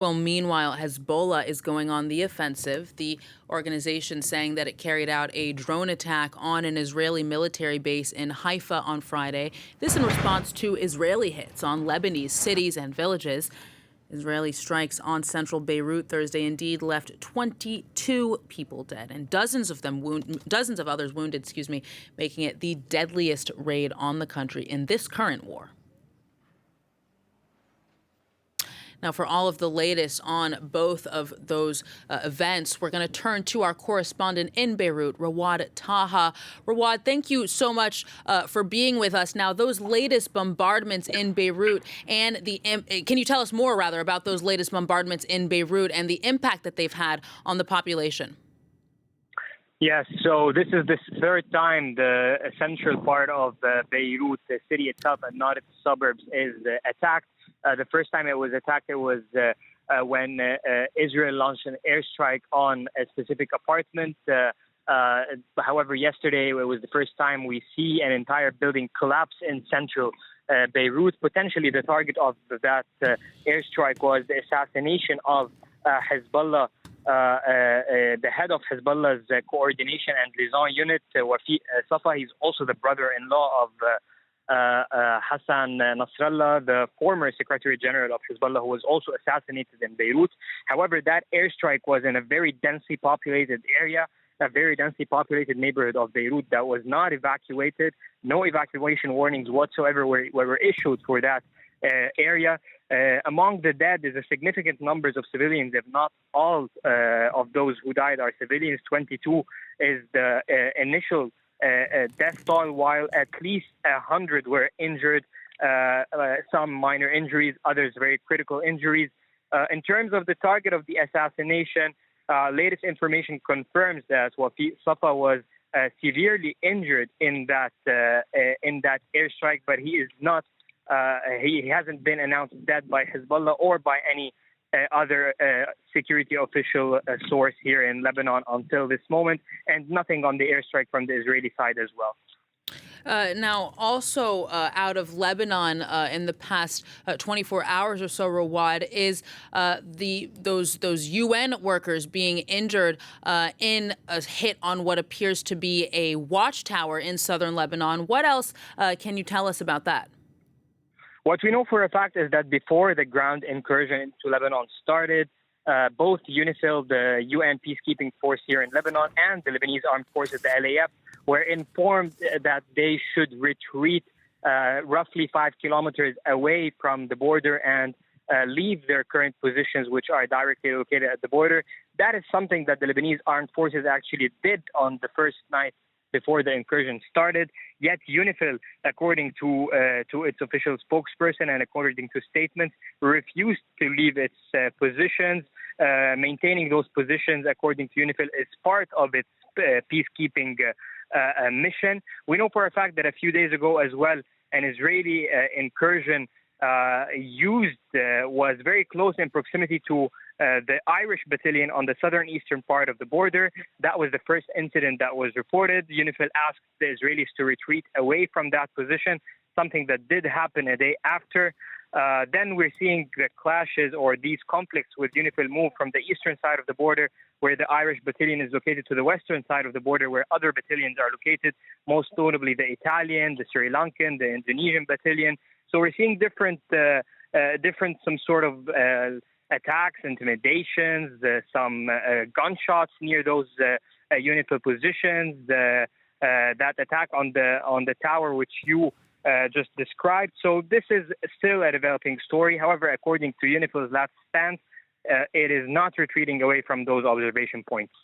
Well, meanwhile, Hezbollah is going on the offensive. The organization saying that it carried out a drone attack on an Israeli military base in Haifa on Friday. This in response to Israeli hits on Lebanese cities and villages. Israeli strikes on central Beirut Thursday indeed left 22 people dead and dozens of others wounded, making it the deadliest raid on the country in this current war. Now, for all of the latest on both of those events, we're going to turn to our correspondent in Beirut, Rawad Taha. Rawad, thank you so much for being with us. Now, those latest bombardments in Beirut and can you tell us more, rather, about those latest bombardments in Beirut and the impact that they've had on the population? Yes, so this is the third time the central part of Beirut, the city itself and not its suburbs, is attacked. The first time it was attacked, it was when Israel launched an airstrike on a specific apartment. However, yesterday it was the first time we see an entire building collapse in central Beirut. Potentially the target of that airstrike was the assassination of Hezbollah, the head of Hezbollah's coordination and liaison unit, Wafi Safa. He's also the brother-in-law of Hassan Nasrallah, the former Secretary General of Hezbollah, who was also assassinated in Beirut. However, that airstrike was in a very densely populated area, a very densely populated neighborhood of Beirut that was not evacuated. No evacuation warnings whatsoever were issued for that area. Among the dead is a significant numbers of civilians, if not all of those who died are civilians. 22 is the initial death toll, while at least 100 were injured, some minor injuries, others very critical injuries. In terms of the target of the assassination, latest information confirms that Wafi Safa was severely injured in that airstrike, but he is not. He hasn't been announced dead by Hezbollah or by any other security official source here in Lebanon until this moment, and nothing on the airstrike from the Israeli side as well. Now, also out of Lebanon in the past 24 hours or so, Rawad, is those UN workers being injured in a hit on what appears to be a watchtower in southern Lebanon. What else can you tell us about that? What we know for a fact is that before the ground incursion into Lebanon started, both UNIFIL, the UN peacekeeping force here in Lebanon, and the Lebanese Armed Forces, the LAF, were informed that they should retreat roughly 5 kilometers away from the border and leave their current positions, which are directly located at the border. That is something that the Lebanese Armed Forces actually did on the first night before the incursion started. Yet UNIFIL, according to its official spokesperson and according to statements, refused to leave its positions. Maintaining those positions, according to UNIFIL, is part of its peacekeeping mission. We know for a fact that a few days ago as well, an Israeli incursion was very close in proximity to the Irish battalion on the southern eastern part of the border. That was the first incident that was reported. UNIFIL asked the Israelis to retreat away from that position, something that did happen a day after. Then we're seeing the clashes or these conflicts with UNIFIL move from the eastern side of the border, where the Irish battalion is located, to the western side of the border, where other battalions are located, most notably the Italian, the Sri Lankan, the Indonesian battalion. So we're seeing different some sort of attacks, intimidations, some gunshots near those UNIFIL positions, that attack on the tower which you just described. So this is still a developing story. However, according to UNIFIL's last stance, it is not retreating away from those observation points.